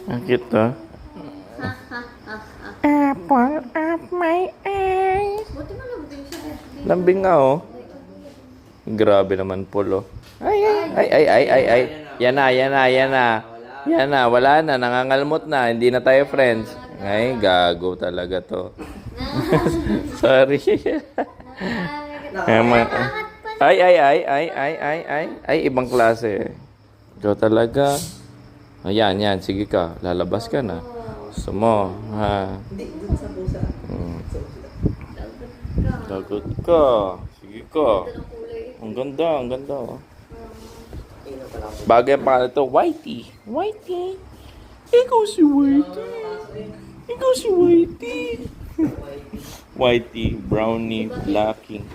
Ang cute to. Apple of my eyes. Buti mo lambing siya. Lambing nga oh. Grabe naman Polo. Ay. Yan na. Yan na, wala na, nangangalmot na, hindi na tayo friends. Ay, gago talaga to. Sorry. Ay, ibang klase. Ikaw talaga. Ayan, sige ka, lalabas ka na. Gusto mo, ha? Hindi, dun sa pusa. Dagot ka. Sige ka. Ang ganda. Oh. Bagay pa ito, Whitey. Ikaw si Whitey. Whitey, brownie, blacking.